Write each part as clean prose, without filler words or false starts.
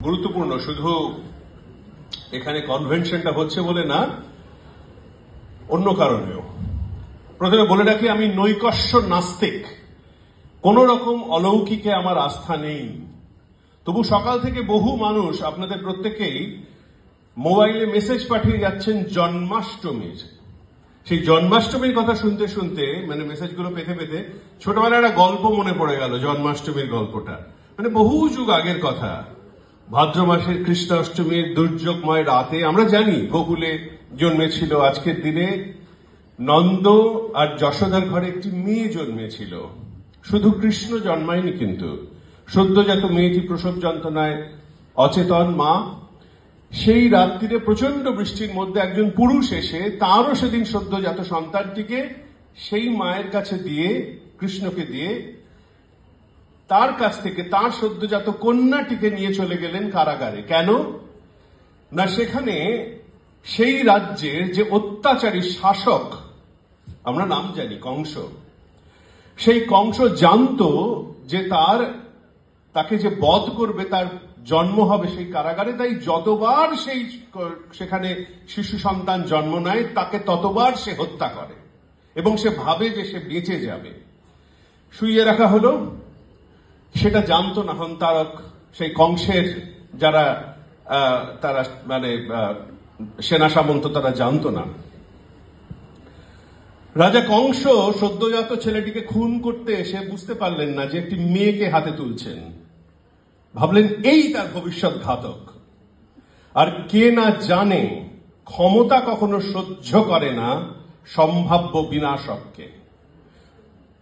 গুরুত্বপূর্ণ। শুধু এখানে কনভেনশনটা হচ্ছে বলে না, অন্য কারণেও। প্রথমে বলে রাখি, আমি নৈকস্য নাস্তিক, কোন রকম অলৌকিকে আমার আস্থা নেই। তবু সকাল থেকে বহু মানুষ, আপনাদের প্রত্যেকেই মোবাইলে মেসেজ পাঠিয়ে যাচ্ছেন জন্মাষ্টমীর। সেই জন্মাষ্টমীর কথা শুনতে শুনতে, মানে মেসেজগুলো পেতে পেতে ছোটবেলায় একটা গল্প মনে পড়ে গেল। জন্মাষ্টমীর গল্পটা মানে বহু যুগ আগের কথা। ভাদ্র মাসের কৃষ্ণাষ্টমীর দুর্যোগময় রাতে আমরা জানি গোকুলে জন্মেছিল আজকের দিনে নন্দ আর যশোদার ঘরে একটি মেয়ে জন্মেছিল। শুধু কৃষ্ণ জন্মায়নি, কিন্তু সদ্যজাত মেয়েটি প্রসব যন্ত্রণায় অচেতন মা। সেই রাত্রিরে প্রচন্ড বৃষ্টির মধ্যে একজন পুরুষ এসে তারও সেদিন সদ্যজাত সন্তানটিকে সেই মায়ের কাছে দিয়ে, কৃষ্ণকে দিয়ে, তার কাছ থেকে তার সদ্যজাত কন্যাটিকে নিয়ে চলে গেলেন কারাগারে। কেন না, সেখানে সেই রাজ্যের যে অত্যাচারী শাসক, আমরা নাম জানি কংস, সেই কংস জানতো যে তাকে যে বধ করবে তার জন্ম হবে সেই কারাগারে। তাই যতবার সেখানে শিশু সন্তান জন্ম নেয় তাকে ততবার সে হত্যা করে এবং সে ভাবে যে সে বেঁচে যাবে। শুইয়ে রাখা হলো, সেটা জানতো না হন্তারক, সেই কংসের যারা তারা মানে সেনা সামন্ত, তারা জানতো না। রাজা কংস সদ্যজাত ছেলেটিকে খুন করতে এসে বুঝতে পারলেন না যে একটি মেয়েকে হাতে তুলছেন। ভাবলেন এই তার ভবিষ্যৎ ঘাতক। আর কে না জানে ক্ষমতা কখনো সহ্য করে না সম্ভাব্য বিনাশককে।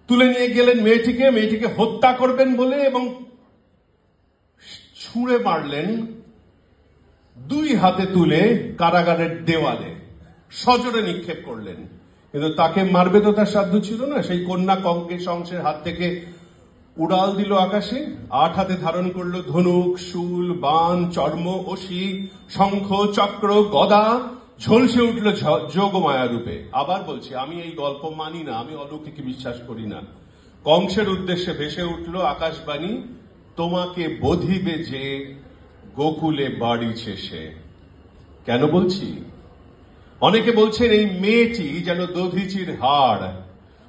তুলে নিয়ে গেলেন মেয়েটিকে হত্যা করবেন বলে, এবং ছুঁড়ে মারলেন দুই হাতে তুলে কারাগারের দেওয়ালে, সজোরে নিক্ষেপ করলেন। কিন্তু তাকে মারবে তো তার সাধ্য ছিল না। সেই কন্যা কংসের হাত থেকে উড়াল দিল আকাশে, 8 হাতে ধারণ করলো ধনুক, শূল, বাণ, চর্ম, অসি, শঙ্খ, চক্র, গদা, ঝলসে উঠল যোগমায়া রূপে। আবার বলছি, আমি এই গল্প মানি না, আমি অলৌকিকে বিশ্বাস করি না। কংসের উদ্দেশ্যে ভেসে উঠল আকাশবাণী, তোমাকে বধিবে যে গোকুলে বাড়িছে সে। কেন বলছি? অনেকে বলছেন এই মেয়েটি যেন দধিচির হাড়,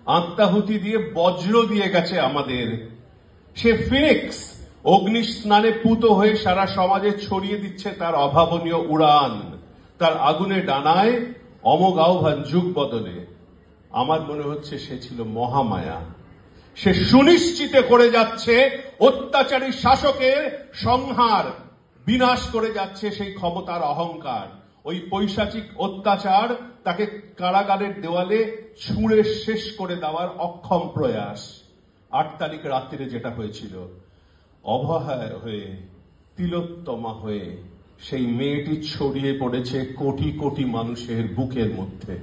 আত্মাহুতি দিয়ে বজ্র দিয়ে গেছে আমাদের। সে ফিনিক্স, অগ্নি স্নানে পুত হয়ে সারা সমাজে ছড়িয়ে দিচ্ছে তার অভাবনীয় উড়ান, তার আগুনে ডানায় অমোঘ আহ্বান যুগ বদলে। আমার মনে হচ্ছে সে ছিল মহামায়া। সে সুনিশ্চিত করে যাচ্ছে অত্যাচারী শাসকের সংহার, বিনাশ করে যাচ্ছে সেই ক্ষমতার অহংকার। ওই পৈশাচিক অত্যাচার তাকে কারাগারের দেওয়ালে ছুঁড়ে শেষ করে দেওয়ার অক্ষম প্রয়াস। 8 তারিখ রাত্রিরে যেটা হয়েছিল, অবহায় হয়ে, তিলোত্তমা হয়ে সেই মেয়েটি ছড়িয়ে পড়েছে কোটি কোটি মানুষের বুকের মধ্যে,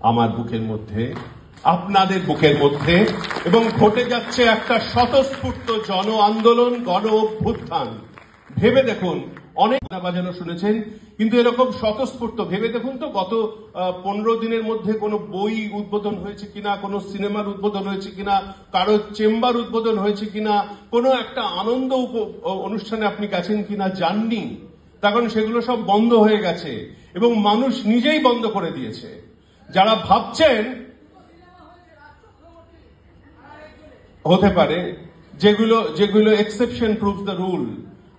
আমার বুকের মধ্যে, আপনাদের বুকের মধ্যে, এবং ঘটে যাচ্ছে একটা স্বতঃস্ফূর্ত জন আন্দোলন, গণ অভ্যুত্থান। ভেবে দেখুন, অনেক বাজানো শুনেছেন, কিন্তু এরকম স্বতঃস্ফূর্ত ভেবে দেখুন তো, গত 15 দিনের মধ্যে কোনো বই উদ্বোধন হয়েছে কিনা, কোনো সিনেমার উদ্বোধন হয়েছে কিনা, কারো চেম্বার উদ্বোধন হয়েছে কিনা, কোনো একটা আনন্দ অনুষ্ঠানে আপনি গেছেন কিনা? যাননি। তার কারণ সেগুলো সব বন্ধ হয়ে গেছে এবং মানুষ নিজেই বন্ধ করে দিয়েছে। যারা ভাবছেন হতে পারে, যেগুলো এক্সেপশন প্রুভস দ্য রুল,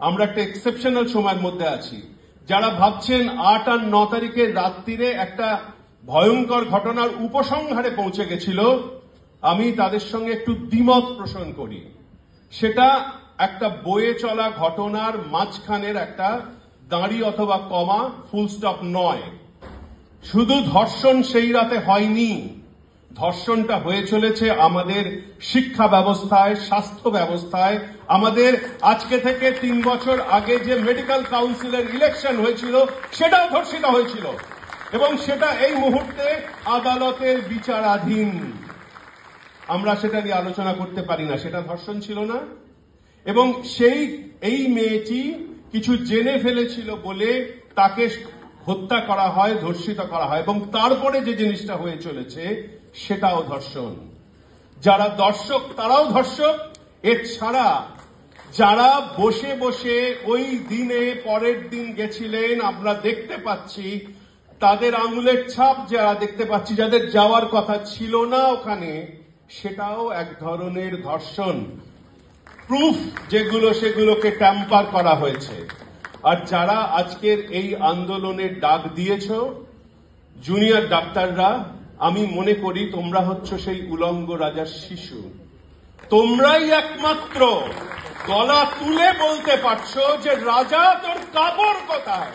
আমরা একটা এক্সেপশনাল সময়ের মধ্যে আছি। যারা ভাবছেন 8 আর 9 তারিখের রাত্রিরে একটা ভয়ঙ্কর ঘটনার উপসংহারে পৌঁছে গেছিল, আমি তাদের সঙ্গে একটু দ্বিমত পোষণ করি। সেটা একটা বয়ে চলা ঘটনার মাঝখানের একটা দাঁড়ি অথবা কমা, ফুল স্টপ নয়। শুধু ধর্ষণ সেই রাতে হয়নি, ধর্ষণটা হয়ে চলেছে আমাদের শিক্ষা ব্যবস্থায়, স্বাস্থ্য ব্যবস্থায়। আমাদের আজকে থেকে 3 বছর আগে যে মেডিকেল কাউন্সিলের ইলেকশন হয়েছিল, সেটাও ধর্ষিত হয়েছিল এবং সেটা এই মুহূর্তে আদালতের বিচারাধীন। আমরা সেটা নিয়ে আলোচনা করতে পারি না, সেটা ধর্ষণ ছিল না। এবং এই মেয়েটি কিছু জেনে ফেলেছিল বলে তাকে হত্যা করা হয়, ধর্ষিত করা হয়, এবং তারপরে যে জিনিসটা হয়ে চলেছে সেটাও ধর্ষণ। যারা দর্শক তারাও ধর্ষক। এছাড়া যারা বসে বসে ওই দিনে পরের দিন গেছিলেন, আমরা দেখতে পাচ্ছি তাদের আঙুলের ছাপ যারা দেখতে পাচ্ছি, যাদের যাওয়ার কথা ছিল না ওখানে, সেটাও এক ধরনের ধর্ষণ। প্রুফ যেগুলো, সেগুলোকে ট্যাম্পার করা হয়েছে। আর যারা আজকের এই আন্দোলনের ডাক দিয়েছ, জুনিয়র ডাক্তাররা, আমি মনে করি তোমরা হচ্ছ সেই উলঙ্গ রাজার শিশু। তোমরাই একমাত্র গলা তুলে বলতে পারছো যে রাজা তোর কাপড় কোথায়।